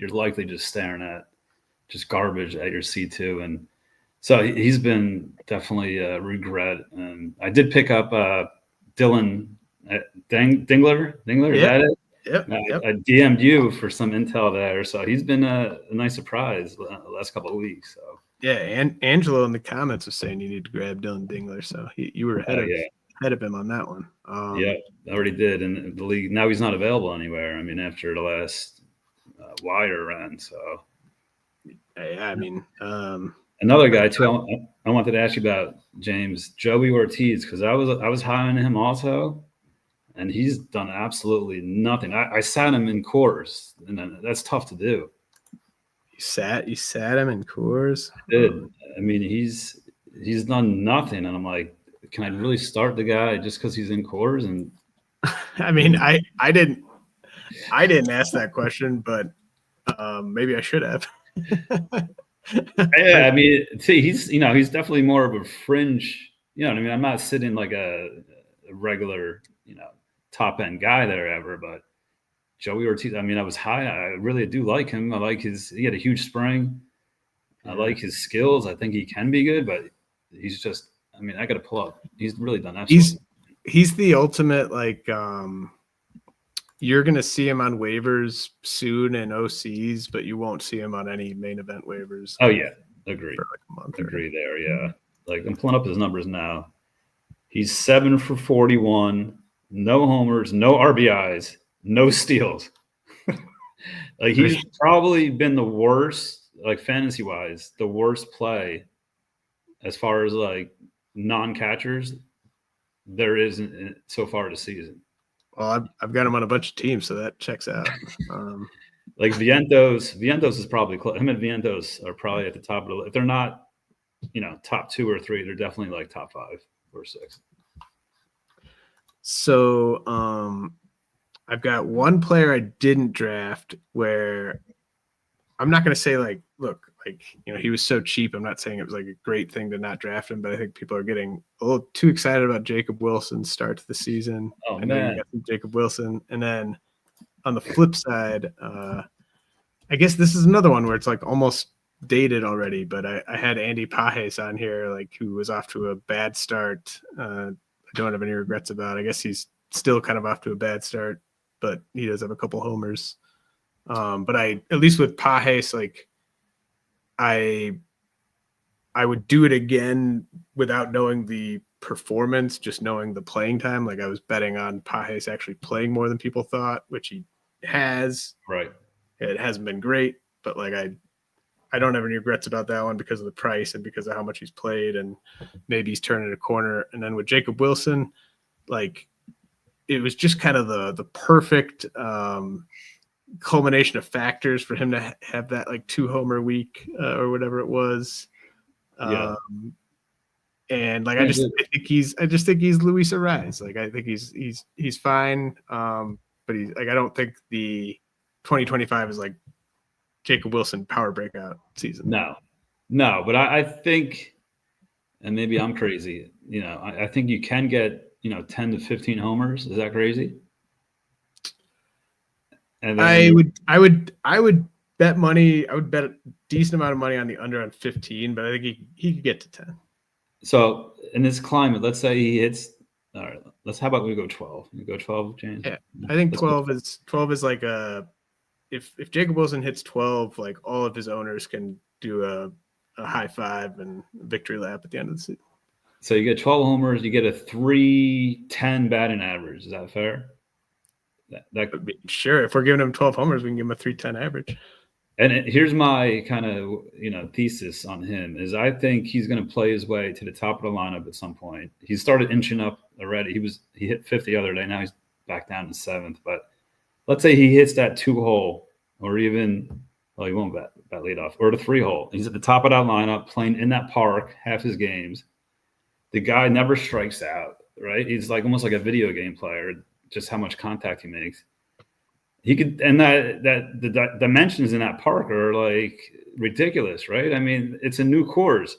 [SPEAKER 2] likely just staring at just garbage at your C2. And so he's been definitely a regret. And I did pick up Dylan Dingler. Is that it?
[SPEAKER 1] Yep.
[SPEAKER 2] I DM'd you for some intel there. So he's been a nice surprise the last couple of weeks. So
[SPEAKER 1] yeah, and Angelo in the comments was saying you need to grab Dylan Dingler. So you were ahead of him on that one.
[SPEAKER 2] Yeah, I already did. And the league, now he's not available anywhere. I mean, after the last wire run. So
[SPEAKER 1] yeah, I mean,
[SPEAKER 2] another guy too. I wanted to ask you about, James, Joey Ortiz, because I was high on him also, and he's done absolutely nothing. I sat him in Coors, and that's tough to do.
[SPEAKER 1] You sat him in Coors?
[SPEAKER 2] I did. I mean, he's done nothing, and I'm like, can I really start the guy just because he's in Coors? And
[SPEAKER 1] I mean, I didn't ask that question, but maybe I should have.
[SPEAKER 2] Yeah, I mean, see, he's definitely more of a fringe. You know what I mean? I'm not sitting like a regular, top end guy there ever, but Joey Ortiz. I mean, I was high. I really do like him. I like he had a huge spring. I like his skills. I think he can be good, but he's just. I mean, I got to pull up. He's really done that.
[SPEAKER 1] He's the ultimate, you're going to see him on waivers soon in OCs, but you won't see him on any main event waivers.
[SPEAKER 2] Oh, yeah. Agree.
[SPEAKER 1] For a month
[SPEAKER 2] Agree there, yeah. I'm pulling up his numbers now. He's 7 for 41. no homers, no RBIs, no steals. Like he's probably been the worst, like fantasy wise, the worst play as far as like non-catchers there is so far this season.
[SPEAKER 1] Well, I've got him on a bunch of teams, so that checks out.
[SPEAKER 2] Like Vientos is probably close. Him and Vientos are probably at the top of the list. If they're not, top 2 or 3, they're definitely like top 5 or 6.
[SPEAKER 1] So I've got one player I didn't draft where I'm not going to say like, look, like, he was so cheap. I'm not saying it was like a great thing to not draft him, but I think people are getting a little too excited about Jacob Wilson's start to the season.
[SPEAKER 2] Oh,
[SPEAKER 1] I know
[SPEAKER 2] man.
[SPEAKER 1] you got some Jacob Wilson. And then on the flip side, I guess this is another one where it's like almost dated already, but I had Andy Pajes on here, like, who was off to a bad start. I don't have any regrets about. I guess he's still kind of off to a bad start, but he does have a couple homers. But at least with Pajes, like, I would do it again without knowing the performance, just knowing the playing time. Like, I was betting on Pajes actually playing more than people thought, which he has.
[SPEAKER 2] Right.
[SPEAKER 1] It hasn't been great, but like I don't have any regrets about that one because of the price and because of how much he's played, and maybe he's turning a corner. And then with Jacob Wilson, like, it was just kind of the perfect culmination of factors for him to have that like 2-homer week or whatever it was.
[SPEAKER 2] Yeah.
[SPEAKER 1] And like, I just think he's Luis Ariz. Like, I think he's fine. But he's like, I don't think the 2025 is like Jacob Wilson power breakout season.
[SPEAKER 2] No, but I think, and maybe I'm crazy, I think you can get, 10 to 15 homers. Is that crazy? And then
[SPEAKER 1] I would bet money. I would bet a decent amount of money on the under on 15, but I think he could get to 10. So
[SPEAKER 2] in this climate, let's say he hits. All right, how about we go 12? You go 12, James?
[SPEAKER 1] Yeah, I think 12 is like a. If Jacob Wilson hits 12, like, all of his owners can do a high five and victory lap at the end of the season.
[SPEAKER 2] So you get 12 homers, you get a 310 batting average. Is that fair? That
[SPEAKER 1] could be, sure. If we're giving him 12 homers, we can give him a 310 average.
[SPEAKER 2] And here's my kind of thesis on him is I think he's going to play his way to the top of the lineup at some point. He started inching up already. He hit 5th the other day. Now he's back down to 7th. But let's say he hits that 2-hole, or even, well, he won't bat leadoff, or the 3-hole. He's at the top of that lineup, playing in that park half his games. The guy never strikes out, right? He's like almost like a video game player, just how much contact he makes. He could, and the dimensions in that park are like ridiculous, right? I mean, it's a new course.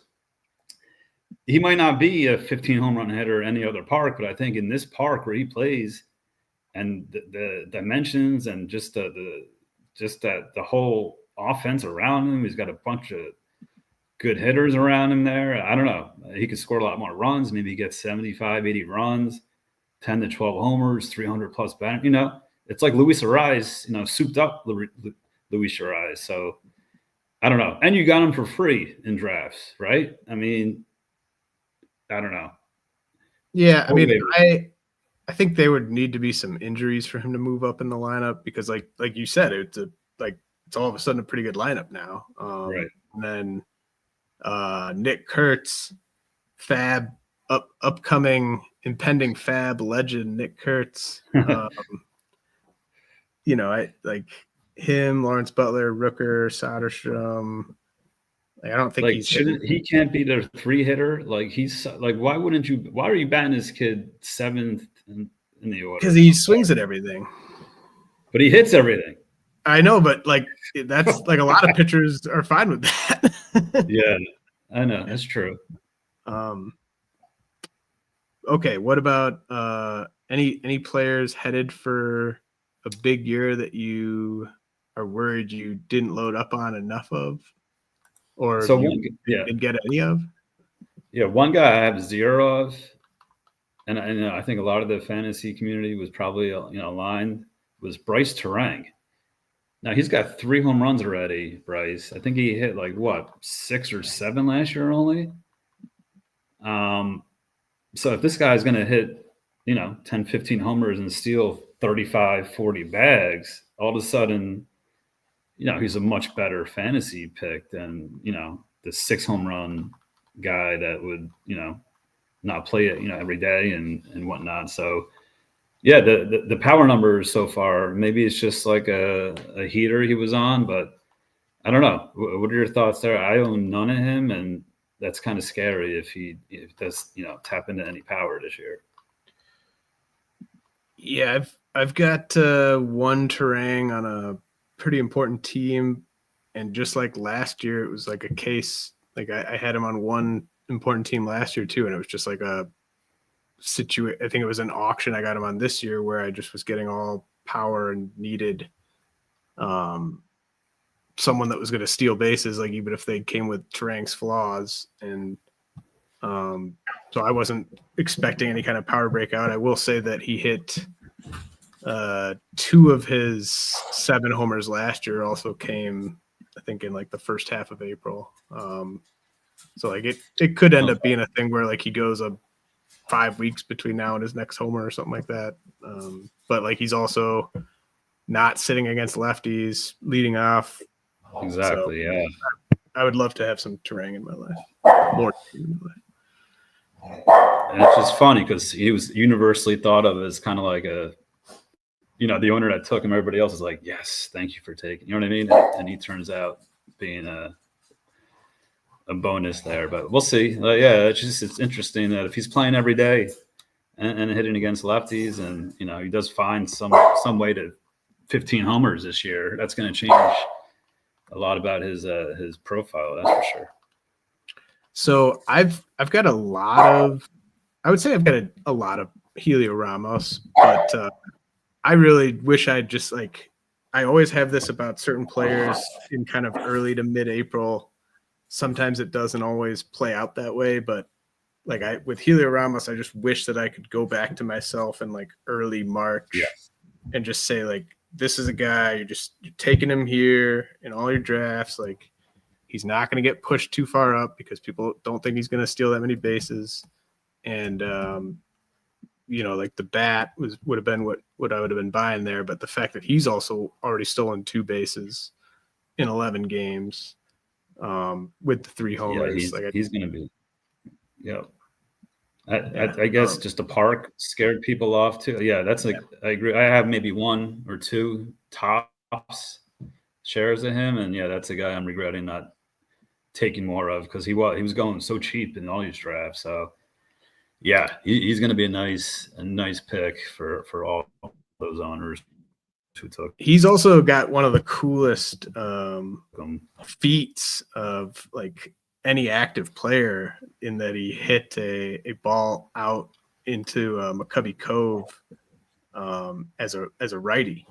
[SPEAKER 2] He might not be a 15 home run hitter any other park, but I think in this park where he plays, and the dimensions and just the whole offense around him, he's got a bunch of good hitters around him there. I don't know. He could score a lot more runs. Maybe he gets 75, 80 runs, 10 to 12 homers, 300 plus batting. It's like Luis Ariz, souped up Luis Ariz. So I don't know. And you got him for free in drafts, right? I mean, I don't know.
[SPEAKER 1] Yeah, I mean, I think there would need to be some injuries for him to move up in the lineup, because like you said, it's all of a sudden a pretty good lineup now.
[SPEAKER 2] Right.
[SPEAKER 1] And then Nick Kurtz, Fab, upcoming impending Fab legend Nick Kurtz. I like him, Lawrence Butler, Rooker, Soderstrom. Like, I don't think
[SPEAKER 2] he can't be their 3-hitter. Like, he's like, why are you batting this kid 7th in the order?
[SPEAKER 1] Because he swings at everything.
[SPEAKER 2] But he hits everything.
[SPEAKER 1] I know, but like, that's like, a lot of pitchers are fine with that.
[SPEAKER 2] Yeah, I know. That's true.
[SPEAKER 1] Okay. What about any players headed for a big year that you are worried you didn't load up on enough of, or didn't get any of?
[SPEAKER 2] Yeah, one guy I have 0 of, and I think a lot of the fantasy community was probably aligned, was Bryce Terang. Now he's got 3 home runs already, Bryce. I think he hit like 6 or 7 last year only. So if this guy's going to hit 10, 15 homers and steal 35, 40 bags, all of a sudden, he's a much better fantasy pick than, the 6 home run guy that would, not play it, every day and whatnot. So yeah, the power numbers so far, maybe it's just like a heater he was on, but I don't know. What are your thoughts there? I own none of him, and that's kind of scary if he does, tap into any power this year.
[SPEAKER 1] Yeah, I've got one Terang on a pretty important team, and just like last year, it was like a case. Like I had him on one important team last year too, and it was just like a situation. I think it was an auction I got him on this year where I just was getting all power and needed someone that was going to steal bases, like even if they came with Terang's flaws. And so I wasn't expecting any kind of power breakout. I will say that he hit 2 of his 7 homers last year also came, I think, in like the first half of April. So like it could end up being a thing where like he goes 5 weeks between now and his next homer or something like that. But like he's also not sitting against lefties, leading off.
[SPEAKER 2] Exactly.
[SPEAKER 1] So
[SPEAKER 2] yeah.
[SPEAKER 1] I would love to have some Terang in my life. More in my
[SPEAKER 2] life. And it's just funny because he was universally thought of as kind of like the owner that took him. Everybody else is like, yes, thank you for taking. You know what I mean? And he turns out being a bonus there, but we'll see. Yeah, it's interesting that if he's playing every day and hitting against lefties, and he does find some way to 15 homers this year, that's going to change a lot about his profile. That's for sure.
[SPEAKER 1] So I've got a lot of, I would say I've got a lot of Heliot Ramos, but I really wish I'd just I always have this about certain players in kind of early to mid-April. Sometimes it doesn't always play out that way, but with Heliot Ramos, I just wish that I could go back to myself in early March and just say this is a guy you're taking him here in all your drafts. He's not going to get pushed too far up because people don't think he's going to steal that many bases. And, the bat would have been what I would have been buying there. But the fact that he's also already stolen 2 bases in 11 games with the 3 homers.
[SPEAKER 2] He's going to be, I guess just the park scared people off too. Yeah, that's I agree. I have maybe 1 or 2 tops shares of him, and that's a guy I'm regretting not taking more of because he was going so cheap in all these drafts. So he's going to be a nice pick for all those owners who took.
[SPEAKER 1] He's also got one of the coolest feats of any active player in that he hit a ball out into McCovey Cove as a righty,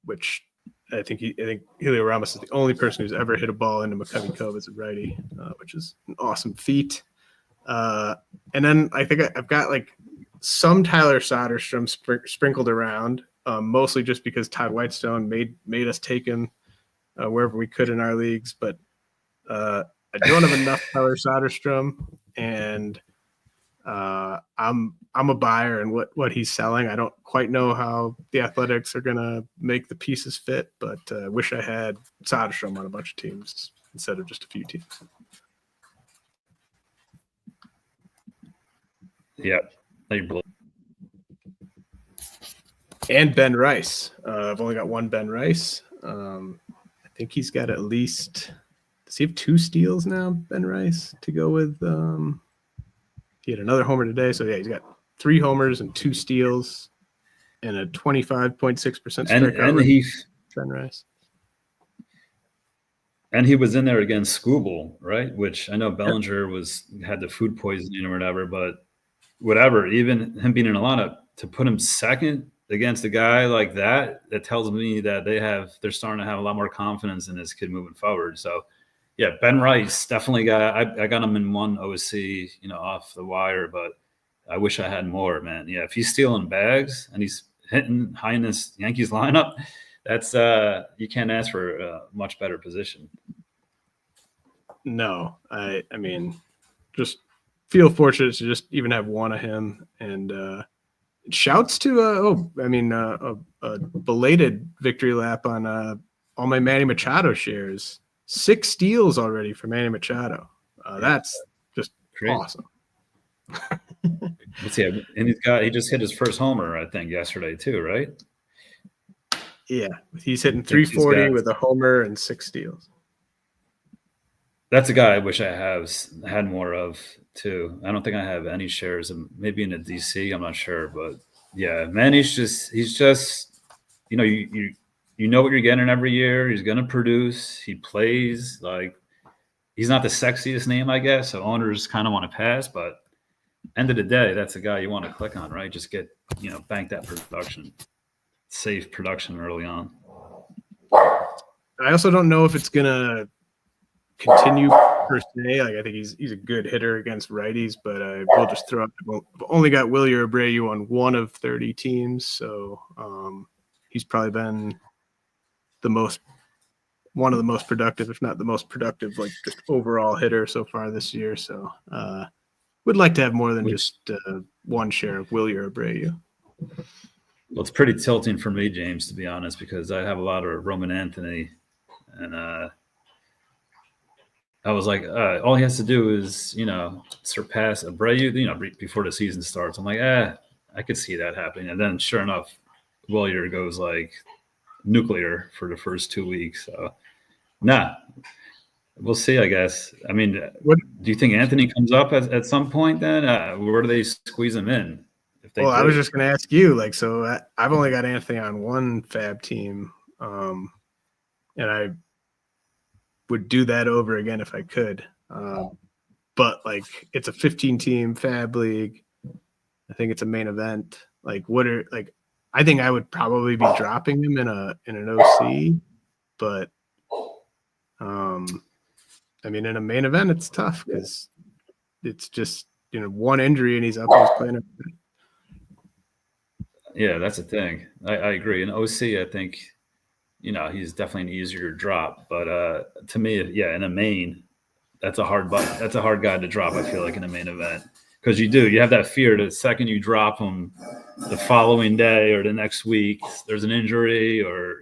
[SPEAKER 1] which I think Heliot Ramos is the only person who's ever hit a ball into McCovey Cove as a righty, which is an awesome feat. And then I think I've got some Tyler Soderstrom sprinkled around, mostly just because Todd Whitestone made us take him wherever we could in our leagues, but I don't have enough Tyler Soderstrom, and I'm a buyer in what he's selling. I don't quite know how the Athletics are gonna make the pieces fit, but I wish I had Soderstrom on a bunch of teams instead of just a few teams.
[SPEAKER 2] Yeah.
[SPEAKER 1] And Ben Rice. I've only got 1 Ben Rice. I think he's got at least. Does he have 2 steals now, Ben Rice, to go with? He had another homer today, so he's got 3 homers and 2 steals, and a 25.6% strikeout rate. Ben Rice.
[SPEAKER 2] And he was in there against Skubal, right? Which I know Bellinger had the food poisoning or whatever, but whatever. Even him being in a lineup, to put him second against a guy like that tells me that they're starting to have a lot more confidence in this kid moving forward. So. Yeah, Ben Rice definitely I got him in 1 OC, off the wire, but I wish I had more, man. Yeah, if he's stealing bags and he's hitting high in this Yankees lineup, that's you can't ask for a much better position.
[SPEAKER 1] No, I mean, just feel fortunate to just even have one of him. And shouts to a belated victory lap on all my Manny Machado shares. 6 steals already for Manny Machado. That's just
[SPEAKER 2] Great.
[SPEAKER 1] awesome.
[SPEAKER 2] Let's see, and he just hit his first homer, I think, yesterday too, right?
[SPEAKER 1] Yeah, he's hitting 340 with a homer and 6 steals.
[SPEAKER 2] That's a guy I wish I had more of too. I don't think I have any shares of, maybe in a DC. I'm not sure, but yeah, man, he's just you know, you know what you're getting every year. He's gonna produce. He plays like he's not the sexiest name, I guess. So owners kind of want to pass, but end of the day, that's the guy you want to click on, right? Just get, bank that production, save production early on.
[SPEAKER 1] I also don't know if it's gonna continue per se. Like, I think he's a good hitter against righties, but I will just throw out. I've only got Willie Abreu on one of 30 teams, so he's probably been one of the most productive, if not the most productive, like just overall hitter so far this year. So would like to have more than just one share of Willie Abreu.
[SPEAKER 2] Well, it's pretty tilting for me, James, to be honest, because I have a lot of Roman Anthony, and I was like, all he has to do is, surpass Abreu, before the season starts. I'm like, I could see that happening. And then sure enough, Willier goes like nuclear for the first 2 weeks. So, we'll see, I guess. I mean, do you think Anthony comes up at some point then? Where do they squeeze him in?
[SPEAKER 1] I was just going to ask you, like, so I've only got Anthony on one fab team, and I would do that over again if I could. But like, it's a 15-team fab league. I think it's a main event. Like, I think I would probably be dropping him in an OC, but I mean, in a main event, it's tough because it's just one injury and he's up and he's playing.
[SPEAKER 2] Yeah, that's the thing. I agree. In OC, I think, he's definitely an easier drop. But to me, in a main, that's a hard guy to drop, I feel like, in a main event. Because you have that fear that the second you drop him the following day or the next week, there's an injury or,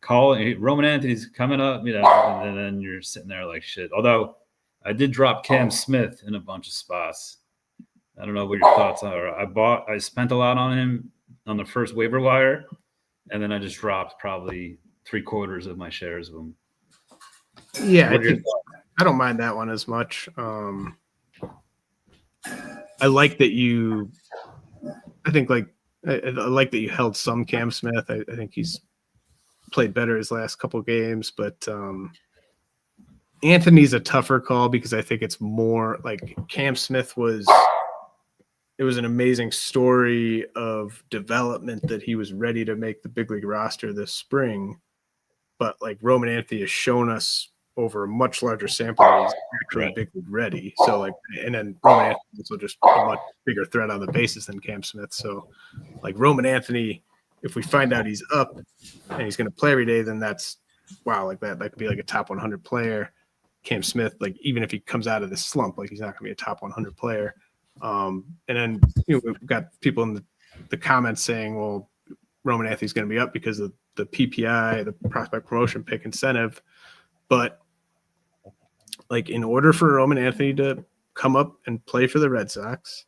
[SPEAKER 2] Roman Anthony's coming up, and then you're sitting there like shit. Although I did drop Cam Smith in a bunch of spots. I don't know what your thoughts are. I spent a lot on him on the first waiver wire, and then I just dropped probably 3/4 of my shares of him.
[SPEAKER 1] Yeah, I don't mind that one as much. I like that you. I think I like that you held some Cam Smith. I think he's played better his last couple games, but Anthony's a tougher call because I think it's more like Cam Smith was. It was an amazing story of development that he was ready to make the big league roster this spring. But like Roman Anthony has shown us over a much larger sample that he's actually big league ready. So and then Roman Anthony is also just a much bigger threat on the bases than Cam Smith. So like Roman Anthony, if we find out he's up and he's going to play every day, then that's wow. Like that could be like a top 100 player. Cam Smith, like even if he comes out of this slump, like he's not going to be a top 100 player. And then we've got people in the comments saying, well, Roman Anthony's going to be up because of the PPI, the prospect promotion pick incentive. But like in order for Roman Anthony to come up and play for the Red Sox,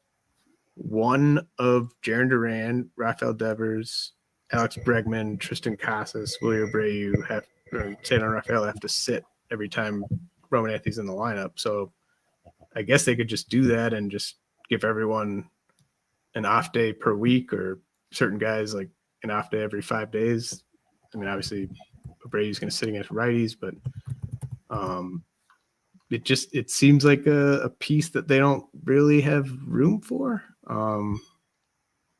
[SPEAKER 1] one of Jarren Duran, Rafael Devers, Alex Bregman, Tristan Casas, Willie Abreu, Cesar Rafael have to sit every time Roman Anthony's in the lineup. So I guess they could just do that and just give everyone an off day per week, or certain guys like an off day every 5 days. I mean, obviously Abreu's going to sit against righties, but it seems like a piece that they don't really have room for.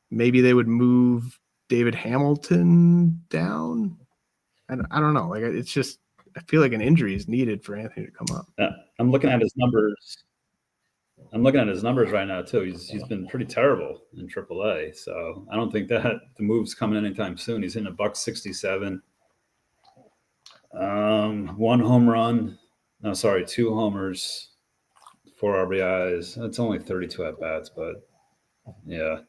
[SPEAKER 1] Maybe they would move David Hamilton down. I don't know. Like, it's just, I feel like an injury is needed for Anthony to come up.
[SPEAKER 2] I'm looking at his numbers. Right now too. He's been pretty terrible in AAA, so I don't think that the move's coming anytime soon. He's in $167, 1 home run. No, sorry, 2 homers, 4 RBIs. It's only 32 at bats, but yeah,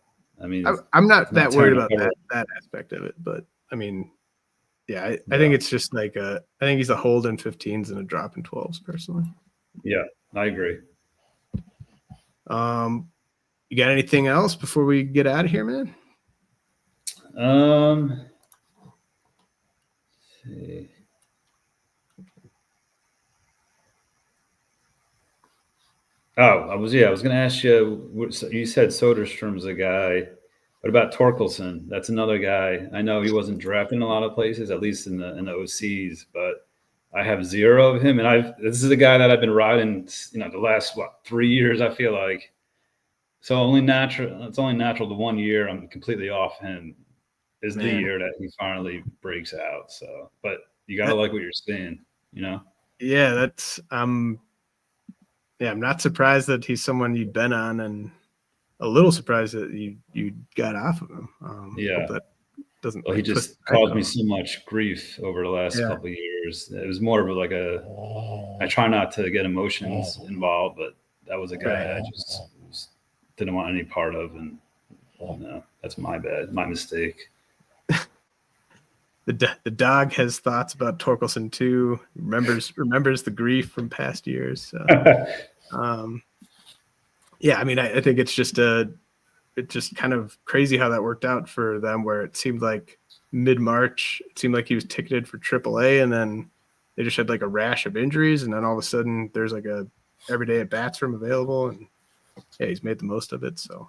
[SPEAKER 2] I mean,
[SPEAKER 1] I'm not that worried about
[SPEAKER 2] terrible.
[SPEAKER 1] that aspect of it, but I mean, yeah, I think it's just like I think he's a hold in 15s and a drop in 12s personally.
[SPEAKER 2] Yeah, I agree.
[SPEAKER 1] You got anything else before we get out of here, man?
[SPEAKER 2] Let's see. Oh, I was going to ask you. You said Soderstrom's a guy. What about Torkelson? That's another guy. I know he wasn't drafted in a lot of places, at least in the OCs, but I have 0 of him, and this is a guy that I've been riding, the last 3 years. I feel like it's only natural. The 1 year I'm completely off him is the year that he finally breaks out. So, but you gotta like what you're seeing,
[SPEAKER 1] Yeah, that's I'm not surprised that he's someone you'd been on, and a little surprised that you got off of him.
[SPEAKER 2] Yeah,
[SPEAKER 1] that doesn't.
[SPEAKER 2] Well, he just caused me so much grief over the last couple of years. It was more of like I try not to get emotions involved, but that was a guy I just didn't want any part of, and that's my mistake.
[SPEAKER 1] The dog has thoughts about Torkelson too. Remembers the grief from past years. So. Yeah, I mean, I think it's just kind of crazy how that worked out for them, where it seemed like mid-March, it seemed like he was ticketed for AAA, and then they just had like a rash of injuries, and then all of a sudden there's like a everyday at bats room available, and yeah, he's made the most of it. So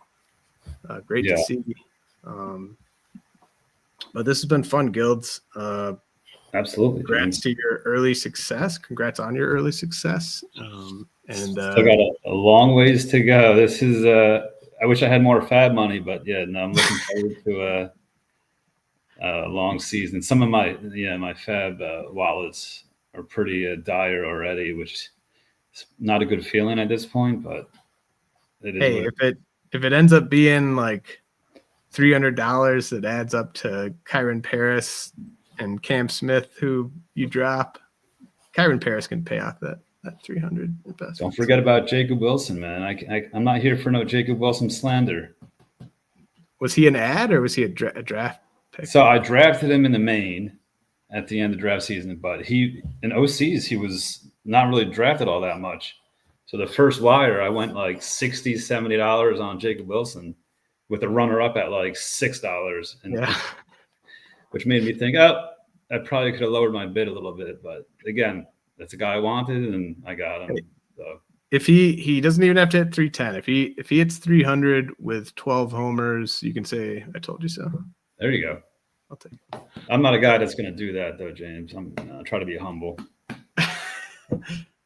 [SPEAKER 1] great to see. But this has been fun, Gildz.
[SPEAKER 2] Absolutely.
[SPEAKER 1] Congrats to your early success. Congrats on your early success. And
[SPEAKER 2] still got a long ways to go. This is I wish I had more fab money, but yeah, no, I'm looking forward to a long season. Some of my fab wallets are pretty dire already, which is not a good feeling at this point. But
[SPEAKER 1] if it ends up being like $300, that adds up to Kyren Paris and Cam Smith, who you drop. Kyren Paris can pay off that 300 investment.
[SPEAKER 2] Don't forget about Jacob Wilson, man. I'm not here for no Jacob Wilson slander.
[SPEAKER 1] Was he an ad or was he a draft pick?
[SPEAKER 2] So I drafted him in the main at the end of the draft season, but in OCs he was not really drafted all that much. So the first wire I went like $60, $70 on Jacob Wilson, with a runner up at like $6, and which made me think, I probably could have lowered my bid a little bit, but again, that's a guy I wanted, and I got him. So.
[SPEAKER 1] If he doesn't even have to hit 310, if he hits 300 with 12 homers, you can say I told you so.
[SPEAKER 2] There you go.
[SPEAKER 1] I'll take it.
[SPEAKER 2] I'm not a guy that's going to do that though, James. I'm try to be humble.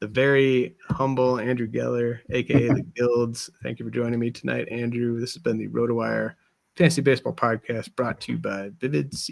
[SPEAKER 1] The very humble Andrew Geller, aka the Gildz. Thank you for joining me tonight, Andrew. This has been the RotoWire Fantasy Baseball Podcast, brought to you by Vivid Seats.